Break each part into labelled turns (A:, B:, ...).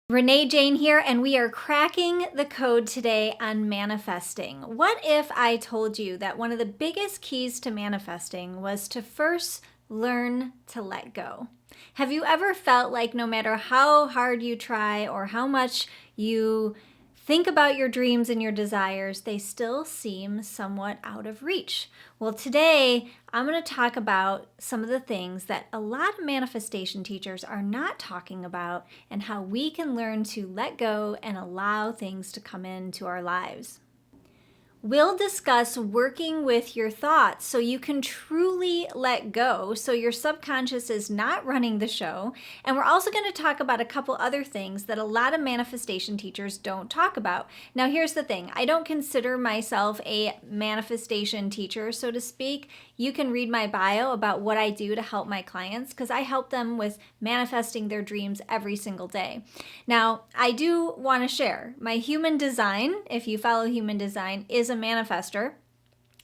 A: Renee Jayne here, and we are cracking the code today on manifesting. What if I told you that one of the biggest keys to manifesting was to first learn to let go? Have you ever felt like no matter how hard you try or how much you think about your dreams and your desires, they still seem somewhat out of reach? Well, today I'm going to talk about some of the things that a lot of manifestation teachers are not talking about and how we can learn to let go and allow things to come into our lives. We'll discuss working with your thoughts so you can truly let go, so your subconscious is not running the show. And we're also going to talk about a couple other things that a lot of manifestation teachers don't talk about. Now, here's the thing. I don't consider myself a manifestation teacher, so to speak. You can read my bio about what I do to help my clients because I help them with manifesting their dreams every single day. Now, I do want to share my human design, if you follow human design, is a manifester.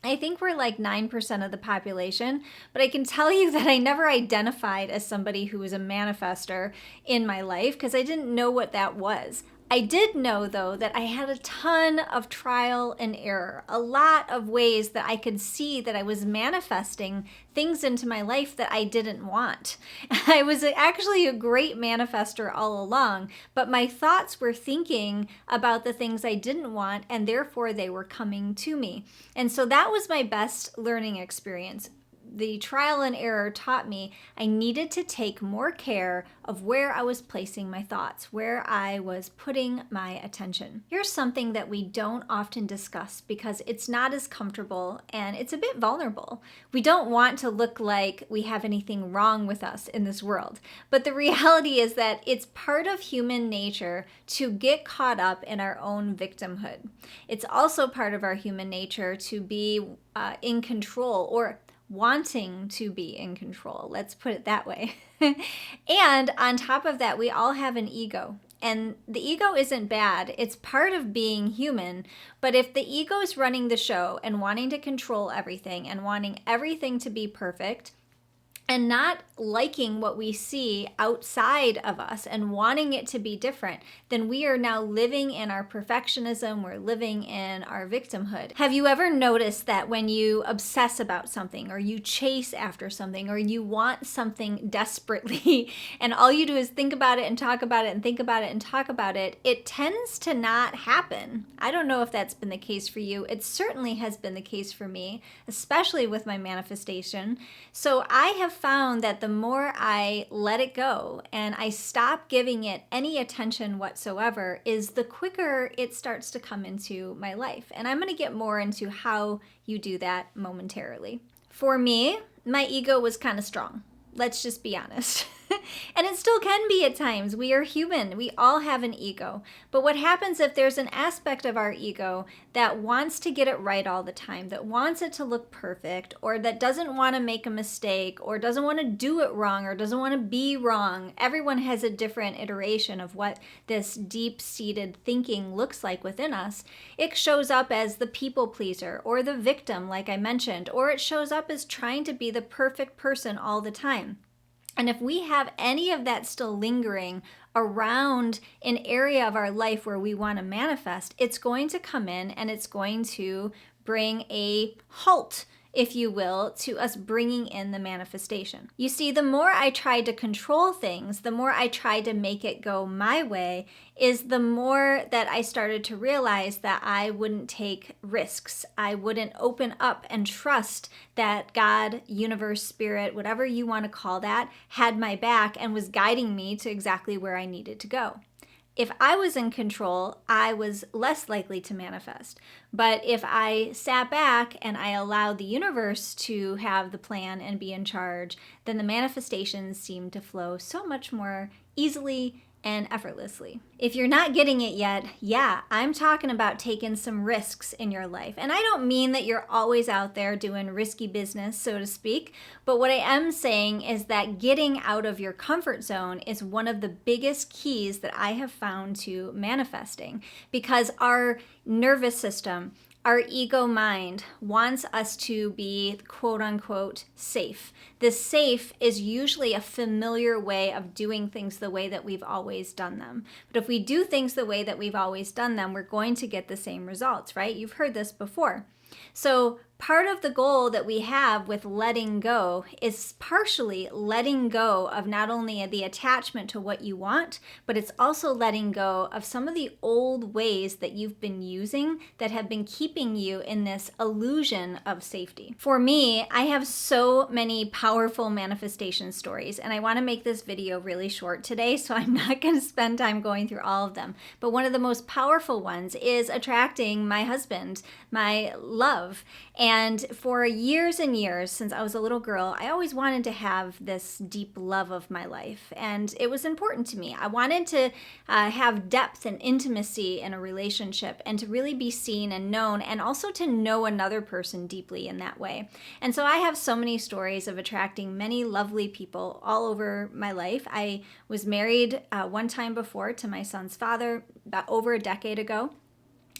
A: I think we're like 9% of the population, but I can tell you that I never identified as somebody who was a manifester in my life because I didn't know what that was. I did know, though, that I had a ton of trial and error, a lot of ways that I could see that I was manifesting things into my life that I didn't want. I was actually a great manifester all along, but my thoughts were thinking about the things I didn't want, and therefore they were coming to me. And so that was my best learning experience. The trial and error taught me I needed to take more care of where I was placing my thoughts, where I was putting my attention. Here's something that we don't often discuss because it's not as comfortable and it's a bit vulnerable. We don't want to look like we have anything wrong with us in this world. But the reality is that it's part of human nature to get caught up in our own victimhood. It's also part of our human nature to be in control or wanting to be in control. Let's put it that way. And on top of that, we all have an ego. And the ego isn't bad. It's part of being human. But if the ego is running the show and wanting to control everything and wanting everything to be perfect, and not liking what we see outside of us and wanting it to be different, then we are now living in our perfectionism, we're living in our victimhood. Have you ever noticed that when you obsess about something or you chase after something or you want something desperately and all you do is think about it and talk about it and think about it and talk about it, it tends to not happen. I don't know if that's been the case for you. It certainly has been the case for me, especially with my manifestation. So I have found that the more I let it go and I stop giving it any attention whatsoever, is the quicker it starts to come into my life. And I'm going to get more into how you do that momentarily. For me, my ego was kind of strong. Let's just be honest. And it still can be at times. We are human. We all have an ego. But what happens if there's an aspect of our ego that wants to get it right all the time, that wants it to look perfect, or that doesn't want to make a mistake, or doesn't want to do it wrong, or doesn't want to be wrong? Everyone has a different iteration of what this deep-seated thinking looks like within us. It shows up as the people pleaser or the victim, like I mentioned, or it shows up as trying to be the perfect person all the time. And if we have any of that still lingering around an area of our life where we want to manifest, it's going to come in and it's going to bring a halt, if you will, to us bringing in the manifestation. You see, the more I tried to control things, the more I tried to make it go my way, is the more that I started to realize that I wouldn't take risks. I wouldn't open up and trust that God, universe, spirit, whatever you want to call that, had my back and was guiding me to exactly where I needed to go. If I was in control, I was less likely to manifest. But if I sat back and I allowed the universe to have the plan and be in charge, then the manifestations seemed to flow so much more easily and effortlessly. If you're not getting it yet, yeah, I'm talking about taking some risks in your life. And I don't mean that you're always out there doing risky business, so to speak, but what I am saying is that getting out of your comfort zone is one of the biggest keys that I have found to manifesting, because our nervous system, our ego mind wants us to be quote unquote safe. This safe is usually a familiar way of doing things the way that we've always done them. But if we do things the way that we've always done them, we're going to get the same results, right? You've heard this before. So part of the goal that we have with letting go is partially letting go of not only the attachment to what you want, but it's also letting go of some of the old ways that you've been using that have been keeping you in this illusion of safety. For me, I have so many powerful manifestation stories, and I want to make this video really short today, so I'm not going to spend time going through all of them. But one of the most powerful ones is attracting my husband, my love. And for years and years, since I was a little girl, I always wanted to have this deep love of my life. And it was important to me. I wanted to have depth and intimacy in a relationship and to really be seen and known, and also to know another person deeply in that way. And so I have so many stories of attracting many lovely people all over my life. I was married one time before to my son's father about over a decade ago.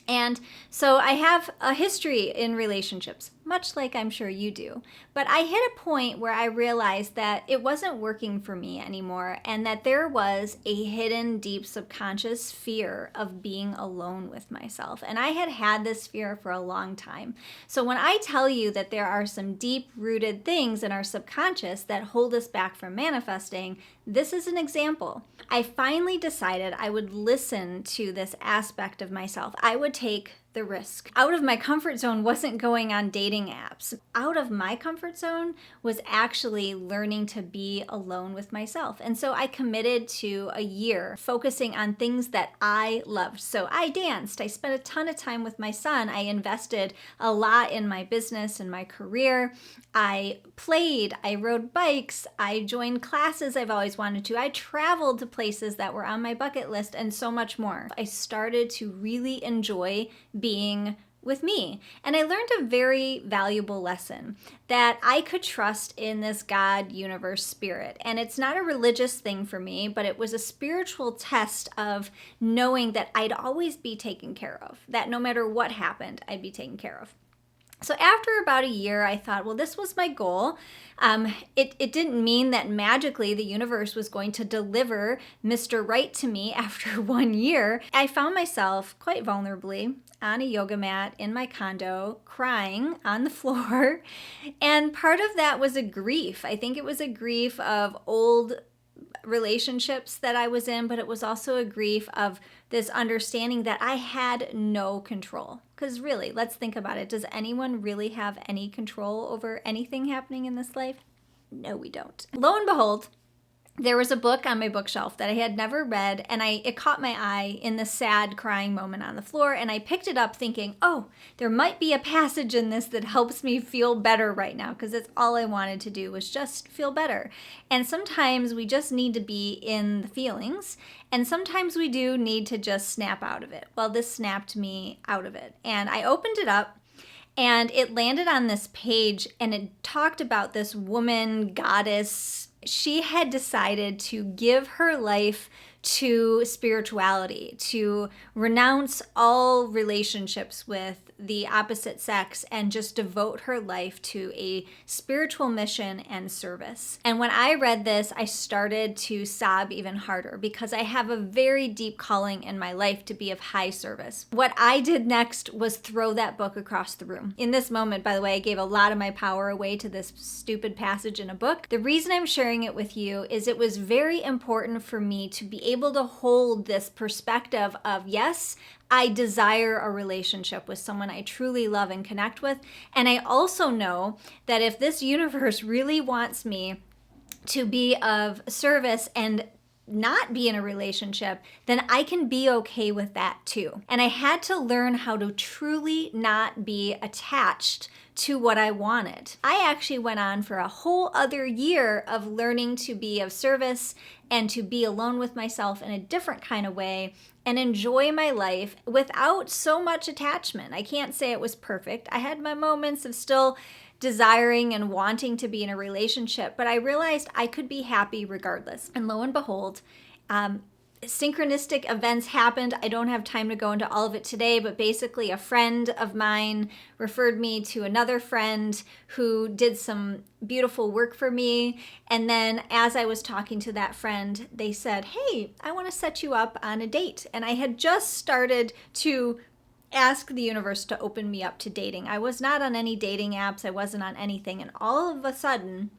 A: And so I have a history in relationships, much like I'm sure you do. But I hit a point where I realized that it wasn't working for me anymore, and that there was a hidden, deep subconscious fear of being alone with myself. And I had had this fear for a long time. So when I tell you that there are some deep-rooted things in our subconscious that hold us back from manifesting, this is an example. I finally decided I would listen to this aspect of myself. I would take the risk. Out of my comfort zone wasn't going on dating apps. Out of my comfort zone was actually learning to be alone with myself. And so I committed to a year focusing on things that I loved. So I danced. I spent a ton of time with my son. I invested a lot in my business and my career. I played. I rode bikes. I joined classes I've always wanted to. I traveled to places that were on my bucket list and so much more. I started to really enjoy being with me. And I learned a very valuable lesson that I could trust in this God, universe, spirit. And it's not a religious thing for me, but it was a spiritual test of knowing that I'd always be taken care of, that no matter what happened, I'd be taken care of. So after about a year, I thought, well, this was my goal. It didn't mean that magically the universe was going to deliver Mr. Right to me after 1 year. I found myself quite vulnerably on a yoga mat in my condo, crying on the floor. And part of that was a grief. I think it was a grief of old relationships that I was in, but it was also a grief of this understanding that I had no control. Because really, let's think about it. Does anyone really have any control over anything happening in this life? No, we don't. Lo and behold, there was a book on my bookshelf that I had never read, and it caught my eye in the sad crying moment on the floor, and I picked it up thinking, oh, there might be a passage in this that helps me feel better right now, because that's all I wanted to do was just feel better. And sometimes we just need to be in the feelings, and sometimes we do need to just snap out of it. Well, this snapped me out of it, and I opened it up, and it landed on this page, and it talked about this woman goddess. She had decided to give her life to spirituality, to renounce all relationships with the opposite sex and just devote her life to a spiritual mission and service. And when I read this, I started to sob even harder because I have a very deep calling in my life to be of high service. What I did next was throw that book across the room. In this moment, by the way, I gave a lot of my power away to this stupid passage in a book. The reason I'm sharing it with you is it was very important for me to be able to hold this perspective of, yes, I desire a relationship with someone I truly love and connect with. And I also know that if this universe really wants me to be of service and not be in a relationship, then I can be okay with that too. And I had to learn how to truly not be attached to what I wanted. I actually went on for a whole other year of learning to be of service and to be alone with myself in a different kind of way and enjoy my life without so much attachment. I can't say it was perfect. I had my moments of still desiring and wanting to be in a relationship, but I realized I could be happy regardless. And lo and behold, synchronistic events happened. I don't have time to go into all of it today, but basically a friend of mine referred me to another friend who did some beautiful work for me. And then as I was talking to that friend, they said, "Hey, I want to set you up on a date." And I had just started to ask the universe to open me up to dating. I was not on any dating apps. I wasn't on anything. And all of a sudden,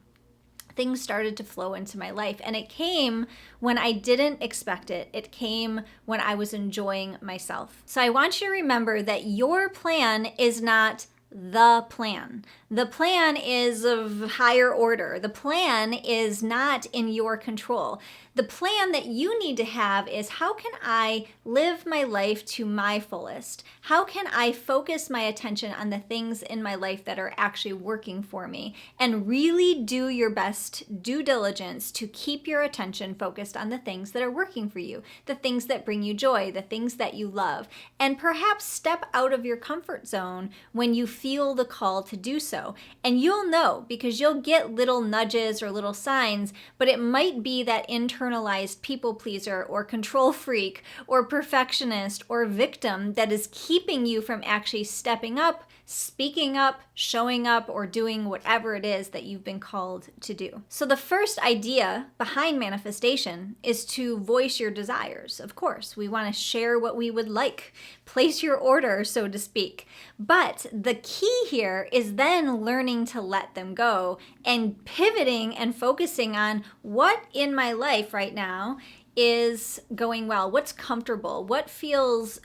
A: things started to flow into my life. And it came when I didn't expect it. It came when I was enjoying myself. So I want you to remember that your plan is not the plan. The plan is of higher order. The plan is not in your control. The plan that you need to have is, how can I live my life to my fullest? How can I focus my attention on the things in my life that are actually working for me? And really do your best due diligence to keep your attention focused on the things that are working for you, the things that bring you joy, the things that you love. And perhaps step out of your comfort zone when you feel the call to do so. And you'll know, because you'll get little nudges or little signs, but it might be that internalized people pleaser or control freak or perfectionist or victim that is keeping you from actually stepping up, speaking up, showing up, or doing whatever it is that you've been called to do. So the first idea behind manifestation is to voice your desires. Of course, we want to share what we would like, place your order, so to speak. But the key here is then learning to let them go and pivoting and focusing on what in my life right now is going well, what's comfortable, what feels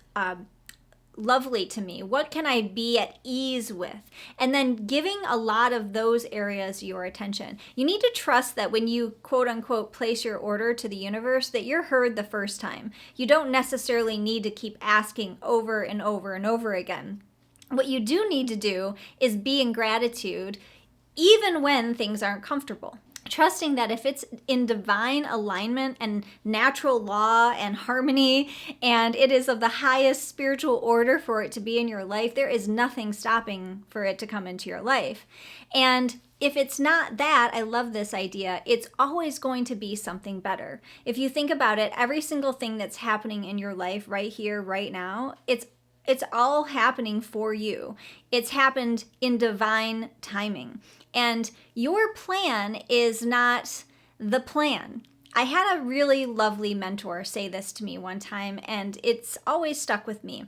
A: lovely to me, what can I be at ease with, and then giving a lot of those areas your attention. You need to trust that when you quote unquote place your order to the universe, that you're heard the first time. You don't necessarily need to keep asking over and over and over again. What you do need to do is be in gratitude even when things aren't comfortable. Trusting that if it's in divine alignment and natural law and harmony, and it is of the highest spiritual order for it to be in your life, there is nothing stopping for it to come into your life. And if it's not that, I love this idea, it's always going to be something better. If you think about it, every single thing that's happening in your life right here, right now, it's all happening for you. It's happened in divine timing. And your plan is not the plan. I had a really lovely mentor say this to me one time, and it's always stuck with me.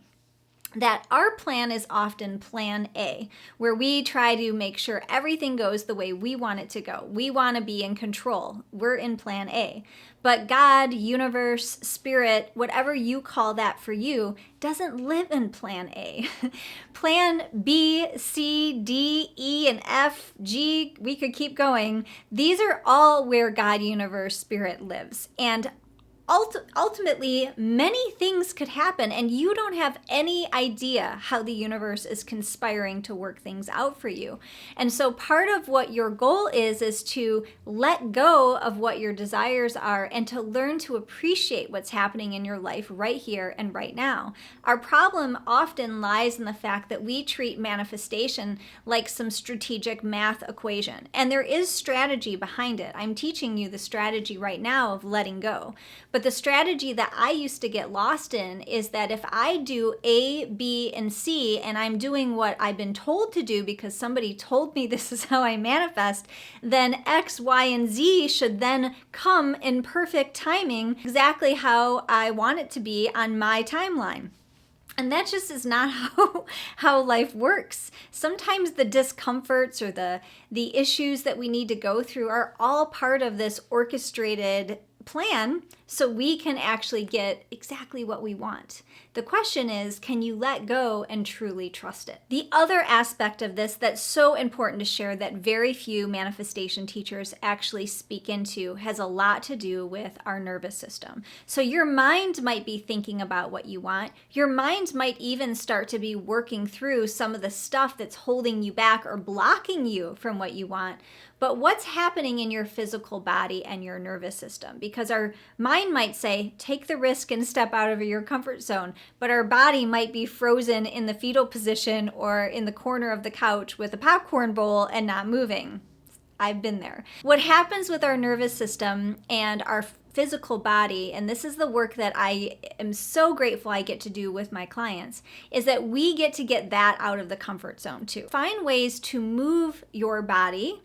A: That our plan is often plan A, where we try to make sure everything goes the way we want it to go. We want to be in control. We're in plan A. But God, universe, spirit, whatever you call that for you, doesn't live in plan A. Plan B, C, D, E, and F, G, we could keep going. These are all where God, universe, spirit lives. And ultimately, many things could happen, and you don't have any idea how the universe is conspiring to work things out for you. And so part of what your goal is to let go of what your desires are and to learn to appreciate what's happening in your life right here and right now. Our problem often lies in the fact that we treat manifestation like some strategic math equation, and there is strategy behind it. I'm teaching you the strategy right now of letting go. But the strategy that I used to get lost in is that if I do A, B, and C, and I'm doing what I've been told to do because somebody told me this is how I manifest, then X, Y, and Z should then come in perfect timing, exactly how I want it to be on my timeline. And that just is not how life works. Sometimes the discomforts or the issues that we need to go through are all part of this orchestrated plan so we can actually get exactly what we want. The question is, can you let go and truly trust it? The other aspect of this that's so important to share that very few manifestation teachers actually speak into has a lot to do with our nervous system. So your mind might be thinking about what you want. Your mind might even start to be working through some of the stuff that's holding you back or blocking you from what you want. But what's happening in your physical body and your nervous system? Because our mind might say, take the risk and step out of your comfort zone. But our body might be frozen in the fetal position or in the corner of the couch with a popcorn bowl and not moving. I've been there. What happens with our nervous system and our physical body, and this is the work that I am so grateful I get to do with my clients, is that we get to get that out of the comfort zone too. Find ways to move your body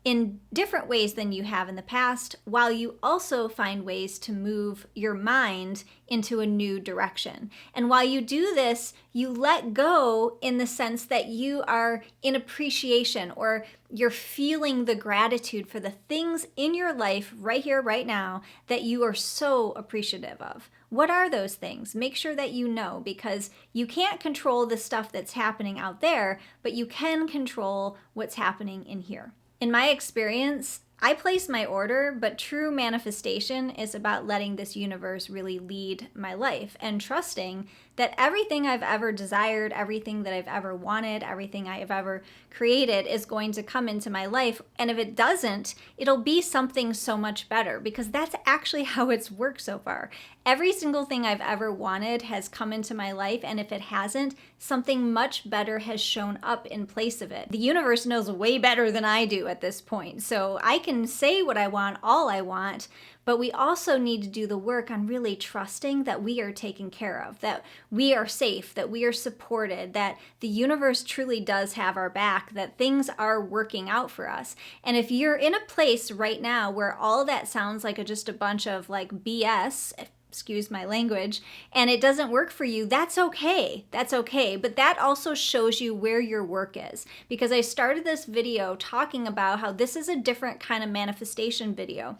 A: in different ways than you have in the past, while you also find ways to move your mind into a new direction. And while you do this, you let go in the sense that you are in appreciation, or you're feeling the gratitude for the things in your life right here, right now, that you are so appreciative of. What are those things? Make sure that you know, because you can't control the stuff that's happening out there, but you can control what's happening in here. In my experience, I place my order, but true manifestation is about letting this universe really lead my life and trusting that everything I've ever desired, everything that I've ever wanted, everything I have ever created is going to come into my life. And if it doesn't, it'll be something so much better, because that's actually how it's worked so far. Every single thing I've ever wanted has come into my life, and if it hasn't, something much better has shown up in place of it. The universe knows way better than I do at this point, so I can say what I want, all I want, but we also need to do the work on really trusting that we are taken care of, that we are safe, that we are supported, that the universe truly does have our back, that things are working out for us. And if you're in a place right now where all that sounds like just a bunch of like BS, excuse my language, and it doesn't work for you, that's okay. That's okay. But that also shows you where your work is, because I started this video talking about how this is a different kind of manifestation video.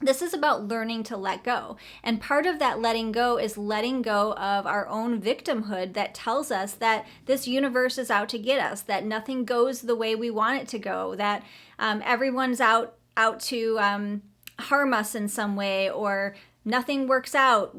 A: This is about learning to let go. And part of that letting go is letting go of our own victimhood that tells us that this universe is out to get us, that nothing goes the way we want it to go, that everyone's out to harm us in some way, or nothing works out.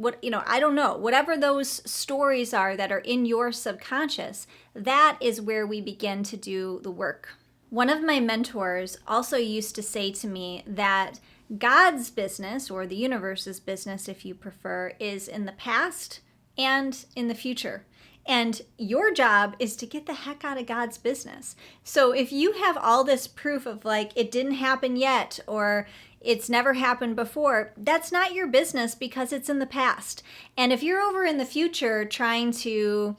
A: I don't know. Whatever those stories are that are in your subconscious, that is where we begin to do the work. One of my mentors also used to say to me that God's business, or the universe's business if you prefer, is in the past and in the future. And your job is to get the heck out of God's business. So if you have all this proof of like, it didn't happen yet, or it's never happened before, that's not your business, because it's in the past. And if you're over in the future trying to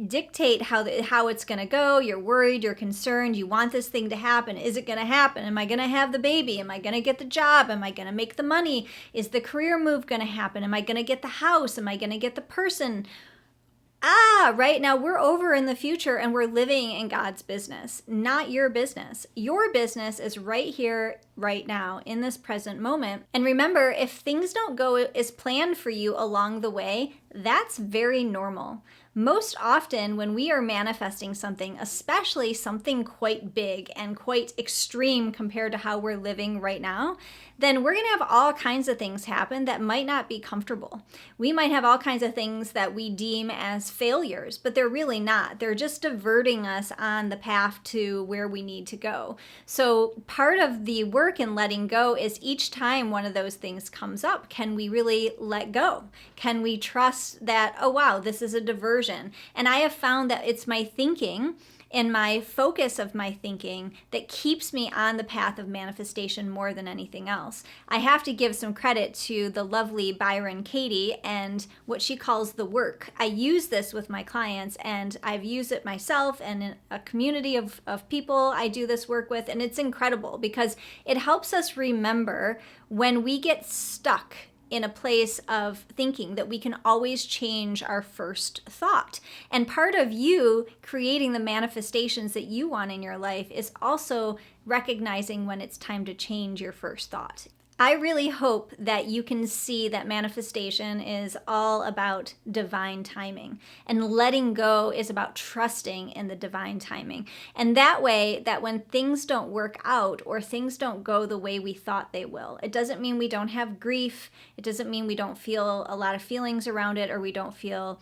A: dictate how it's going to go, you're worried, you're concerned, you want this thing to happen. Is it going to happen? Am I going to have the baby? Am I going to get the job? Am I going to make the money? Is the career move going to happen? Am I going to get the house? Am I going to get the person? Right now we're over in the future and we're living in God's business, not your business. Your business is right here, right now, in this present moment. And remember, if things don't go as planned for you along the way, that's very normal. Most often when we are manifesting something, especially something quite big and quite extreme compared to how we're living right now, then we're going to have all kinds of things happen that might not be comfortable. We might have all kinds of things that we deem as failures, but they're really not. They're just diverting us on the path to where we need to go. So part of the work in letting go is each time one of those things comes up, can we really let go? Can we trust that, oh wow, this is a diversion? And I have found that it's my thinking and my focus of my thinking that keeps me on the path of manifestation more than anything else. I have to give some credit to the lovely Byron Katie and what she calls the work. I use this with my clients, and I've used it myself and in a community of people I do this work with, and it's incredible because it helps us remember when we get stuck in a place of thinking that we can always change our first thought. And part of you creating the manifestations that you want in your life is also recognizing when it's time to change your first thought. I really hope that you can see that manifestation is all about divine timing, and letting go is about trusting in the divine timing. And that way, that when things don't work out or things don't go the way we thought they will, it doesn't mean we don't have grief. It doesn't mean we don't feel a lot of feelings around it, or we don't feel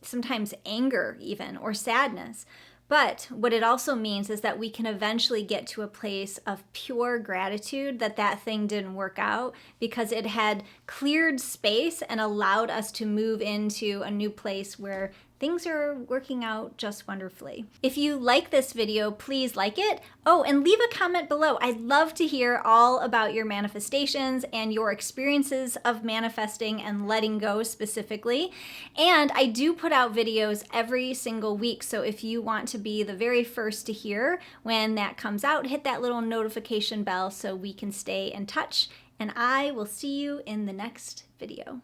A: sometimes anger even, or sadness. But what it also means is that we can eventually get to a place of pure gratitude that thing didn't work out, because it had cleared space and allowed us to move into a new place where things are working out just wonderfully. If you like this video, please like it. Oh, and leave a comment below. I'd love to hear all about your manifestations and your experiences of manifesting and letting go specifically. And I do put out videos every single week, so if you want to be the very first to hear when that comes out, hit that little notification bell so we can stay in touch. And I will see you in the next video.